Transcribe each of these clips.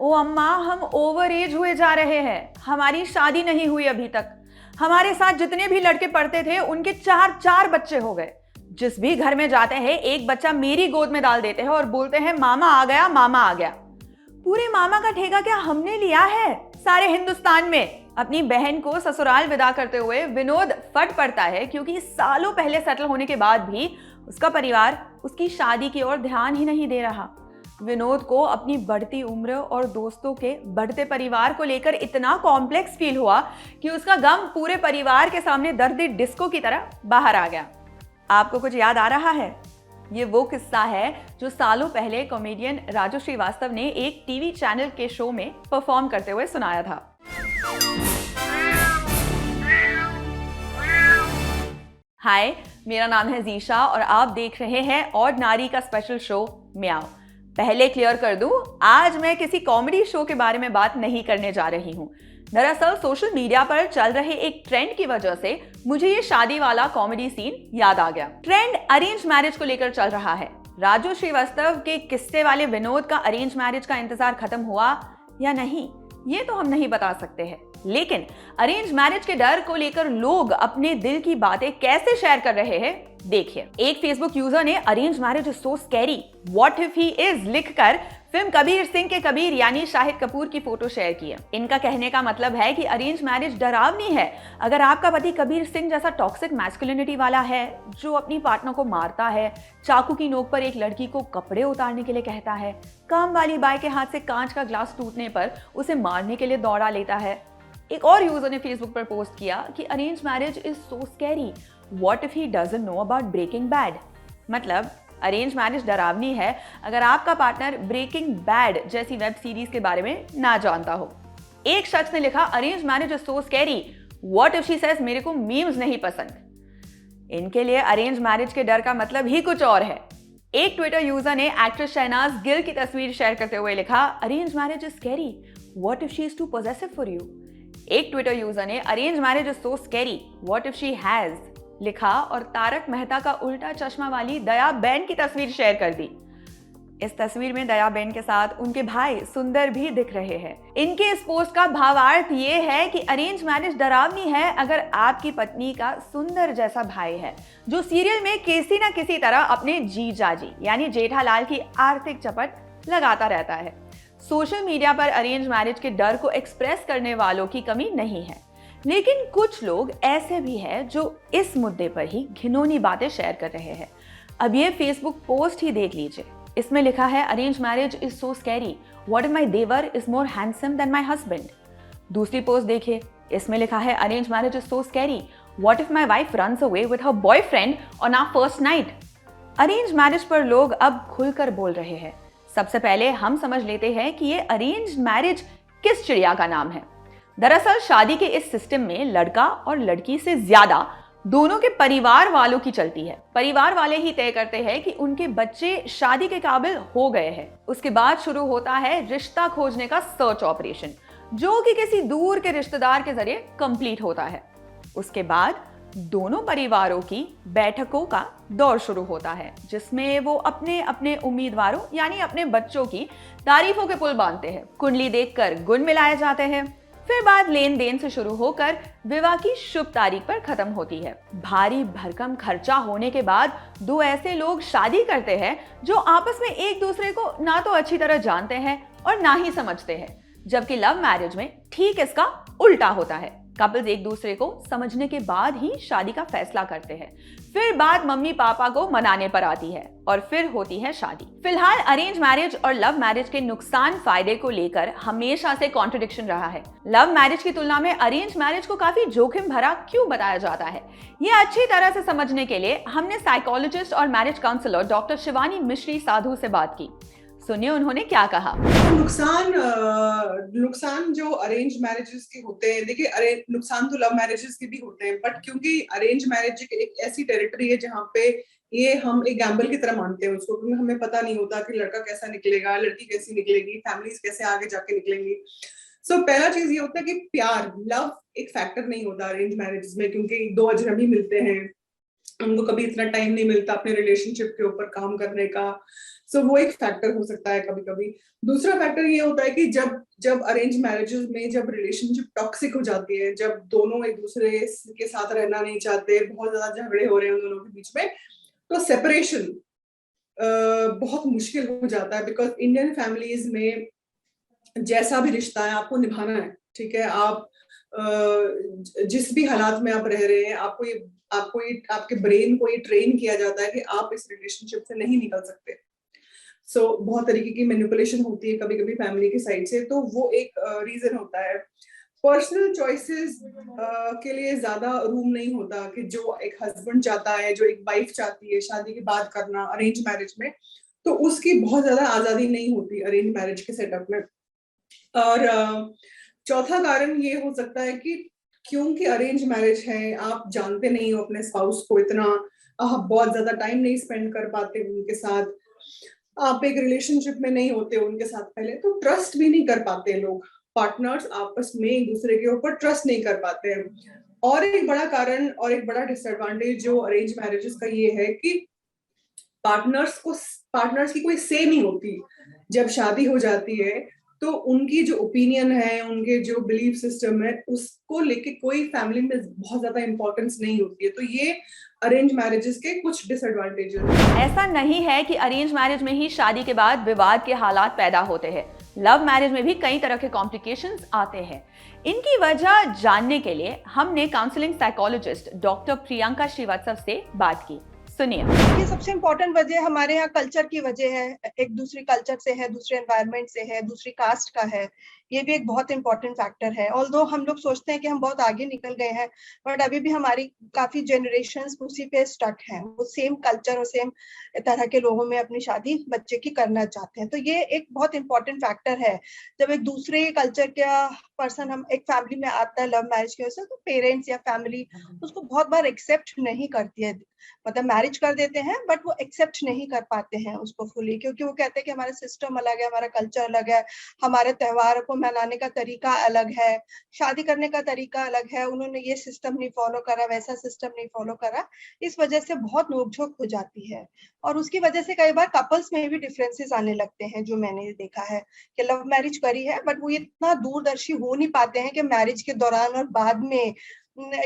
ओ अम्मा, हम over as हुए जा रहे हैं, हमारी शादी नहीं हुई अभी तक। हमारे साथ जितने भी लड़के पढ़ते थे उनके चार चार बच्चे हो गए। जिस भी घर में जाते हैं एक बच्चा मेरी गोद में डाल देते हैं और बोलते हैं मामा आ गया, मामा आ गया। पूरे मामा का ठेका क्या हमने लिया है सारे हिंदुस्तान में? अपनी बहन को ससुराल विदा करते हुए विनोद फट पड़ता है क्योंकि सालों पहले सेटल होने के बाद भी उसका परिवार उसकी शादी की ओर ध्यान ही नहीं दे रहा। विनोद को अपनी बढ़ती उम्र और दोस्तों के बढ़ते परिवार को लेकर इतना कॉम्प्लेक्स फील हुआ कि उसका गम पूरे परिवार के सामने दर्द डिस्को की तरह बाहर आ गया। आपको कुछ याद आ रहा है? ये वो किस्सा है जो सालों पहले कॉमेडियन राजू श्रीवास्तव ने एक टीवी चैनल के शो में परफॉर्म करते हुए सुनाया था। हाय, मेरा नाम है जीशा और आप देख रहे हैं ऑर्डिनरी का स्पेशल शो म्याओ। पहले क्लियर कर दूं, आज मैं किसी कॉमेडी शो के बारे में बात नहीं करने जा रही हूं। दरअसल सोशल मीडिया पर चल रहे एक ट्रेंड की वजह से मुझे ये शादी वाला कॉमेडी सीन याद आ गया। ट्रेंड अरेंज मैरिज को लेकर चल रहा है। राजू श्रीवास्तव के किस्से वाले विनोद का अरेंज मैरिज का इंतजार खत्म हुआ या नहीं, ये तो हम नहीं बता सकते हैं, लेकिन अरेंज मैरिज के डर को लेकर लोग अपने दिल की बातें कैसे शेयर कर रहे हैं देखिए। एक फेसबुक यूजर ने arrange marriage is so scary, what if he is लिखकर फिल्म कबीर सिंह के कबीर यानी शाहिद कपूर की फोटो शेयर की है। इनका कहने का मतलब है कि अरेंज मैरिज डरावनी है अगर आपका पति कबीर सिंह जैसा टॉक्सिक मैस्कुलिनिटी वाला है, जो अपनी पार्टनर को मारता है, चाकू की नोक पर एक लड़की को कपड़े उतारने के लिए कहता है, काम वाली बाई के हाथ से कांच का ग्लास टूटने पर उसे मारने के लिए दौड़ा लेता है। एक और यूजर ने फेसबुक पर पोस्ट किया कि arrange marriage is so scary, what if he doesn't know about Breaking Bad. मतलब अरेंज मैरिज डरावनी है अगर आपका पार्टनर ब्रेकिंग बैड जैसी वेब सीरीज के बारे में ना जानता हो। एक शख्स ने लिखा arrange marriage is so scary, what if she says मेरे को मीम्स नहीं पसंद। इनके लिए अरेंज मैरिज के डर का मतलब ही कुछ और है। एक ट्विटर यूजर ने एक्ट्रेस शहनाज गिल की तस्वीर शेयर करते हुए लिखा arrange marriage is scary, what if she is too possessive for you. एक ट्विटर यूजर ने arrange marriage is so scary, what if she has लिखा और तारक मेहता का उल्टा चश्मा वाली दया बेन की तस्वीर शेयर कर दी। इस तस्वीर में दया बेन के साथ उनके भाई सुंदर भी दिख रहे हैं। इनके इस पोस्ट का भावार्थ ये है कि अरेंज मैरिज डरावनी है अगर आपकी पत्नी का सुंदर जैसा भाई है जो सीरियल में किसी न किसी तरह अपने जीजाजी यानी जेठालाल की आर्थिक चपट लगाता रहता है। सोशल मीडिया पर अरेंज मैरिज के डर को एक्सप्रेस करने वालों की कमी नहीं है, लेकिन कुछ लोग ऐसे भी हैं जो इस मुद्दे पर ही घिनौनी बातें शेयर कर रहे हैं। अब ये फेसबुक पोस्ट ही देख लीजिए। इसमें लिखा है arrange marriage is so scary, what if my देवर is more handsome than my husband. दूसरी पोस्ट देखिए, इसमें लिखा है arrange marriage is so scary, what if my wife runs away with her boyfriend on our first night. Arrange marriage पर लोग अब खुलकर बोल रहे हैं। सबसे पहले हम समझ लेते हैं कि ये अरेंज मैरिज किस चिड़िया का नाम है। दरअसल शादी के इस सिस्टम में लड़का और लड़की से ज्यादा दोनों के परिवार वालों की चलती है। परिवार वाले ही तय करते हैं कि उनके बच्चे शादी के काबिल हो गए हैं। उसके बाद शुरू होता है रिश्ता खोजने का सर्च ऑपरेशन, जो कि किसी दूर के रिश्तेदार के जरिए कंप्लीट होता है। उसके बाद दोनों परिवारों की बैठकों का दौर शुरू होता है, जिसमें वो अपने अपने उम्मीदवारों यानी अपने बच्चों की तारीफों के पुल बांधते हैं। कुंडली देखकर गुण मिलाए जाते हैं। फिर बात लेन देन से शुरू होकर विवाह की शुभ तारीख पर खत्म होती है। भारी भरकम खर्चा होने के बाद दो ऐसे लोग शादी करते हैं जो आपस में एक दूसरे को ना तो अच्छी तरह जानते हैं और ना ही समझते हैं, जबकि लव मैरिज में ठीक इसका उल्टा होता है। कपल्स एक दूसरे को समझने के बाद ही शादी का फैसला करते हैं। फिर बात मम्मी पापा को मनाने पर आती है और फिर होती है शादी। फिलहाल अरेंज मैरिज और लव मैरिज के नुकसान फायदे को लेकर हमेशा से कॉन्ट्रडिक्शन रहा है। लव मैरिज की तुलना में अरेंज मैरिज को काफी जोखिम भरा क्यों बताया जाता है, ये अच्छी तरह से समझने के लिए हमने साइकोलॉजिस्ट और मैरिज काउंसलर डॉक्टर शिवानी मिश्री साधु से बात की। सुनिए उन्होंने क्या कहा। नुकसान जो अरेंज मैरिजेस के होते हैं, देखिए नुकसान तो लव मैरिजेस के भी होते हैं, बट क्योंकि अरेंज मैरिज एक ऐसी टेरिटरी है जहाँ पे ये हम एक गैम्बल की तरह मानते हैं उसको, क्योंकि हमें पता नहीं होता कि लड़का कैसा निकलेगा, लड़की कैसी निकलेगी, फैमिलीज कैसे आगे जाके निकलेंगी। पहला चीज ये होता है कि प्यार, लव एक फैक्टर नहीं होता अरेंज मैरिजेस में, क्योंकि दो अजनबी मिलते हैं, उनको कभी इतना टाइम नहीं मिलता अपने रिलेशनशिप के ऊपर काम करने का। सो वो एक फैक्टर हो सकता है कभी कभी। दूसरा फैक्टर ये होता है कि जब जब अरेंज मैरिजेस में जब रिलेशनशिप टॉक्सिक हो जाती है, जब दोनों एक दूसरे के साथ रहना नहीं चाहते, बहुत ज्यादा झगड़े हो रहे हैं उन दोनों के बीच में, तो सेपरेशन बहुत मुश्किल हो जाता है। बिकॉज इंडियन फैमिलीज में जैसा भी रिश्ता है आपको निभाना है, ठीक है। आप जिस भी हालात में आप रह रहे हैं, आपको ये आपके ब्रेन को ये ट्रेन किया जाता है कि आप इस रिलेशनशिप से नहीं निकल सकते। बहुत तरीके की मैनिपुलेशन होती है कभी कभी फैमिली की साइड से, तो वो एक रीजन होता है। पर्सनल चॉइसेस के लिए ज्यादा रूम नहीं होता कि जो एक हस्बैंड चाहता है, जो एक वाइफ चाहती है शादी के बाद करना अरेंज मैरिज में, तो उसकी बहुत ज्यादा आजादी नहीं होती अरेंज मैरिज के सेटअप में। और चौथा कारण ये हो सकता है कि क्योंकि अरेंज मैरिज है, आप जानते नहीं हो अपने स्पाउस को इतना, आप बहुत ज्यादा टाइम नहीं स्पेंड कर पाते उनके साथ, आप एक रिलेशनशिप में नहीं होते उनके साथ पहले, तो ट्रस्ट भी नहीं कर पाते लोग, पार्टनर्स आपस में एक दूसरे के ऊपर ट्रस्ट नहीं कर पाते हैं। और एक बड़ा कारण और एक बड़ा डिसएडवांटेज जो अरेंज मैरिजेस का ये है कि पार्टनर्स की कोई से नहीं होती। जब शादी हो जाती है तो उनकी जो ओपिनियन है, उनके जो बिलीफ सिस्टम है, उसको लेके कोई फैमिली में बहुत ज्यादा इंपॉर्टेंस नहीं होती है। तो ये अरेंज मैरिजेस के कुछ डिसएडवांटेजेस हैं। ऐसा नहीं है कि अरेंज मैरिज में ही शादी के बाद विवाद के हालात पैदा होते हैं। लव मैरिज में भी कई तरह के कॉम्प्लिकेशंस आते हैं। इनकी वजह जानने के लिए हमने counselling psychologist doctor Priyanka Srivastava से बात की। सुनिए। ये सबसे इम्पोर्टेंट वजह हमारे यहाँ कल्चर की वजह है, एक दूसरी कल्चर से है, दूसरे एनवायरनमेंट से है, दूसरी कास्ट का है। ये भी एक बहुत इंपॉर्टेंट फैक्टर है। ऑल्दो हम लोग सोचते हैं कि हम बहुत आगे निकल गए हैं, बट अभी भी हमारी काफी जनरेशंस उसी पे स्टक हैं। वो सेम कल्चर और सेम तरह के लोगों में अपनी शादी बच्चे की करना चाहते हैं। तो ये एक बहुत इंपॉर्टेंट फैक्टर है। जब एक दूसरे कल्चर का पर्सन हम एक फैमिली में आता है लव मैरिज की वजह से, तो पेरेंट्स या फैमिली उसको बहुत बार एक्सेप्ट नहीं करती है। मतलब मैरिज कर देते हैं बट वो एक्सेप्ट नहीं कर पाते हैं उसको फुली, क्योंकि वो कहते हैं कि हमारा सिस्टम अलग है, हमारा कल्चर अलग है, हमारे त्योहार को मनाने का तरीका अलग है, शादी करने का तरीका अलग है, उन्होंने ये सिस्टम नहीं फॉलो करा, वैसा सिस्टम नहीं फॉलो करा। इस वजह से बहुत नोकझोंक हो जाती है। और उसकी वजह से कई बार कपल्स में भी डिफरेंसेस आने लगते हैं, जो मैंने देखा है कि लव मैरिज करी है बट वो इतना दूरदर्शी हो नहीं पाते हैं कि मैरिज के दौरान और बाद में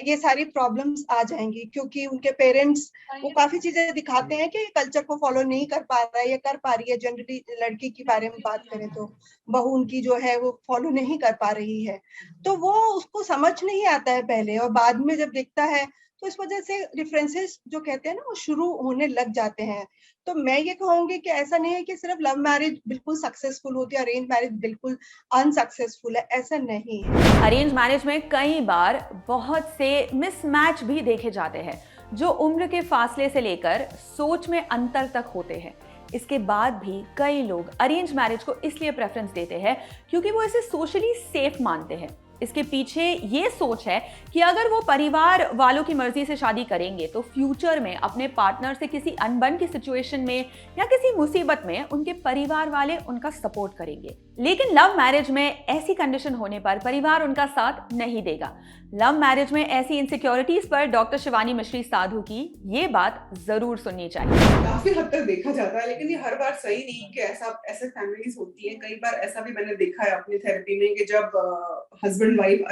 ये सारी प्रॉब्लम्स आ जाएंगी, क्योंकि उनके पेरेंट्स वो काफी चीजें दिखाते हैं कि कल्चर को फॉलो नहीं कर पा रहा है या कर पा रही है। जनरली लड़की के बारे में बात करें तो बहू उनकी जो है वो फॉलो नहीं कर पा रही है, तो वो उसको समझ नहीं आता है पहले, और बाद में जब देखता है तो इस वजह से डिफरेंसेस जो कहते हैं ना वो शुरू होने लग जाते हैं। तो मैं ये कहूंगी कि ऐसा नहीं है कि सिर्फ लव मैरिज बिल्कुल सक्सेसफुल होती है, अरेंज मैरिज बिल्कुल अनसक्सेसफुल है, ऐसा नहीं है। अरेंज मैरिज में कई बार बहुत से मिसमैच भी देखे जाते हैं, जो उम्र के फासले से लेकर सोच में अंतर तक होते हैं। इसके बाद भी कई लोग अरेंज मैरिज को इसलिए प्रेफरेंस देते हैं क्योंकि वो इसे सोशली सेफ मानते हैं। इसके पीछे ये सोच है कि अगर वो परिवार वालों की मर्जी से शादी करेंगे तो फ्यूचर में अपने पार्टनर से किसी अनबन की सिचुएशन में या किसी मुसीबत में उनके परिवार वाले उनका सपोर्ट करेंगे। लेकिन लव मैरिज में ऐसी कंडीशन होने पर परिवार उनका साथ नहीं देगा। लव मैरिज में ऐसी इनसिक्योरिटीज पर डॉक्टर शिवानी मिश्री साधु की ये बात जरूर सुननी चाहिए। काफी हद तक देखा जाता है, लेकिन ये हर बार सही नहीं कि ऐसे फैमिलीज होती हैं। कई बार ऐसा भी मैंने देखा है अपनी थेरेपी में कि जब हस्बैंड वाइफ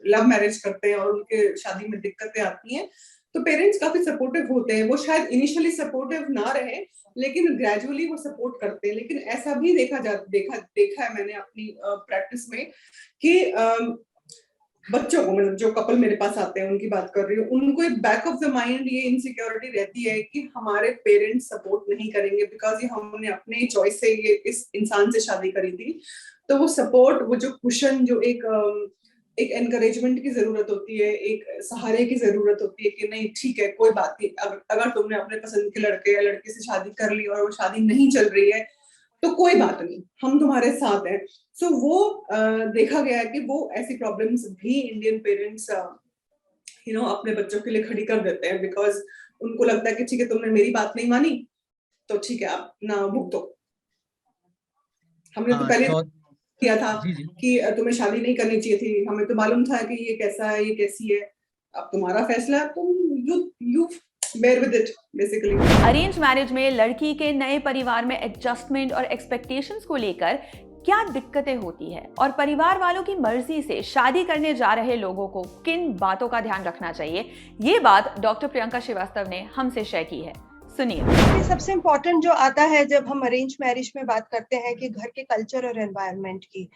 लव मैरिज करते हैं और उनके शादी में दिक्कतें आती हैं, तो पेरेंट्स काफी सपोर्टिव होते हैं। वो शायद इनिशियली सपोर्टिव ना रहे, लेकिन ग्रेजुअली वो सपोर्ट करते हैं। लेकिन ऐसा भी देखा है मैंने अपनी प्रैक्टिस में कि बच्चों को, मतलब जो कपल मेरे पास आते हैं उनकी बात कर रही हूँ, उनको एक बैक ऑफ द माइंड ये इनसिक्योरिटी रहती है कि हमारे पेरेंट्स सपोर्ट नहीं करेंगे, बिकॉज ये हमने अपने चॉइस से ये इस इंसान से शादी करी थी। तो वो सपोर्ट, वो जो कुशन, जो एक एनकरेजमेंट की जरूरत होती है, एक सहारे की जरूरत होती है कि नहीं ठीक है, कोई बात नहीं, अगर तुमने अपने पसंद के लड़के या लड़की से शादी कर ली और वो शादी नहीं चल रही है तो कोई बात नहीं, हम तुम्हारे साथ हैं। सो वो देखा गया है कि वो ऐसी प्रॉब्लम्स भी इंडियन पेरेंट्स अपने बच्चों के लिए खड़ी कर देते हैं, बिकॉज उनको लगता है कि ठीक है, तुमने मेरी बात नहीं मानी तो ठीक है, आप ना भुगतो। हमने तो पहले किया था कि तुम्हें शादी नहीं करनी चाहिए थी, हमें तो मालूम था कि ये कैसा है, ये कैसी है, अब तुम्हारा फैसला, तुम you bear with it basically. Arrange marriage में लड़की के नए परिवार में एडजस्टमेंट और एक्सपेक्टेशंस को लेकर क्या दिक्कतें होती है और परिवार वालों की मर्जी से शादी करने जा रहे लोगों को किन बातों का ध्यान रखना चाहिए, ये बात डॉक्टर प्रियंका श्रीवास्तव ने हमसे शेयर की है। सुनिए। सबसे इम्पोर्टेंट जो आता है जब हम अरेंज मैरिज में बात करते हैं कि घर के कल्चर और एनवायरनमेंट की,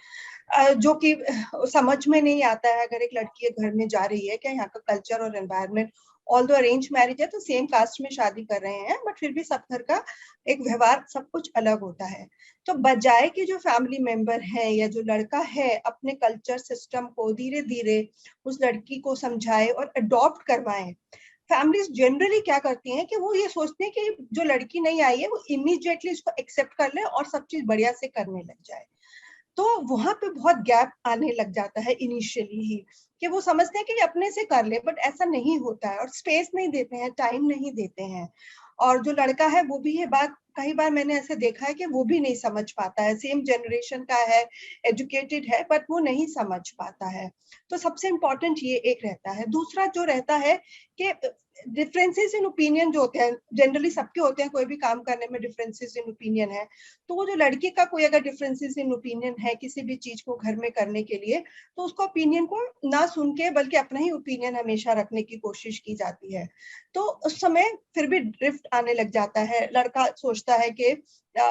जो कि समझ में नहीं आता है अगर एक लड़की घर में जा रही है कि यहाँ का कल्चर और एनवायरनमेंट, ऑल्दो अरेंज मैरिज है तो सेम कास्ट में शादी कर रहे हैं, बट फिर भी सब घर का एक व्यवहार सब कुछ अलग होता है। तो बजाय कि जो फैमिली मेंबर है या जो लड़का है अपने कल्चर सिस्टम को धीरे धीरे उस लड़की को समझाए और अडॉप्ट करवाएं, फैमिलीज जनरली क्या करती हैं कि वो ये सोचते हैं कि जो लड़की नहीं आई है वो इमीडिएटली इसको एक्सेप्ट कर ले और सब चीज बढ़िया से करने लग जाए। तो वहां पे बहुत गैप आने लग जाता है इनिशियली ही, कि वो समझते हैं कि अपने से कर ले, बट ऐसा नहीं होता है और स्पेस नहीं देते हैं, टाइम नहीं देते हैं। और जो लड़का है वो भी ये बात कई बार मैंने ऐसे देखा है कि वो भी नहीं समझ पाता है, सेम जनरेशन का है, एजुकेटेड है, बट वो नहीं समझ पाता है। तो सबसे इम्पोर्टेंट ये एक रहता है। दूसरा जो रहता है कि डिफरेंसेस इन ओपिनियन जो होते हैं, जनरली सबके होते हैं, कोई भी काम करने में डिफरेंसेस इन ओपिनियन है, तो वो जो लड़की का कोई अगर डिफरेंसेस इन ओपिनियन है किसी भी चीज को घर में करने के लिए, तो उसको ओपिनियन को ना सुन के बल्कि अपना ही ओपिनियन हमेशा रखने की कोशिश की जाती है। तो उस समय फिर भी ड्रिफ्ट आने लग जाता है। लड़का सोचता है कि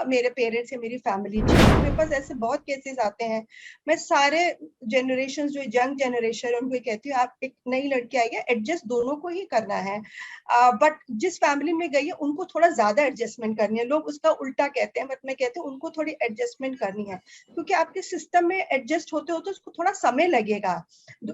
मेरे पेरेंट्स या मेरी फैमिली चाहिए। मेरे पास ऐसे बहुत केसेस आते हैं। मैं सारे जनरेशन जो यंग जनरेशन है उनको कहती हूँ, आप एक नई लड़की आई है, एडजस्ट दोनों को ही करना है, बट जिस फैमिली में गई है उनको थोड़ा ज्यादा एडजस्टमेंट करनी है। लोग उसका उल्टा कहते हैं, बट मैं कहती हूँ उनको थोड़ी एडजस्टमेंट करनी है, क्योंकि आपके सिस्टम में एडजस्ट होते होते उसको थोड़ा समय लगेगा।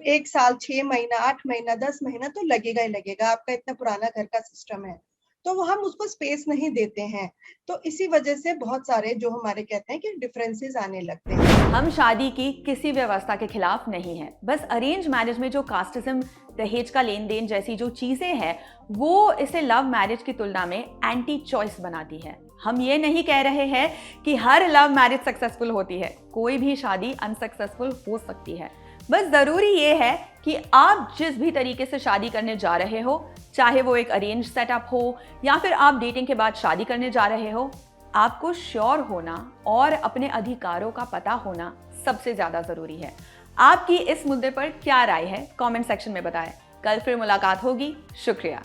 1 साल, 6 महीना, 8 महीना, 10 महीना तो लगेगा ही लगेगा। आपका इतना पुराना घर का सिस्टम है, तो वो हम उसको स्पेस नहीं देते हैं। तो इसी वजह से बहुत सारे जो हमारे कहते हैं कि डिफरेंसेस आने लगते हैं। हम शादी की किसी व्यवस्था के खिलाफ नहीं है, बस अरेंज मैरिज में जो कास्टिज्म, दहेज का लेन देन जैसी जो चीजें हैं वो इसे लव मैरिज की तुलना में एंटी चॉइस बनाती है। हम ये नहीं कह रहे हैं कि हर लव मैरिज सक्सेसफुल होती है, कोई भी शादी अनसक्सेसफुल हो सकती है। बस जरूरी ये है कि आप जिस भी तरीके से शादी करने जा रहे हो, चाहे वो एक अरेंज सेटअप हो या फिर आप डेटिंग के बाद शादी करने जा रहे हो, आपको श्योर होना और अपने अधिकारों का पता होना सबसे ज्यादा जरूरी है। आपकी इस मुद्दे पर क्या राय है, कमेंट सेक्शन में बताएं। कल फिर मुलाकात होगी। शुक्रिया।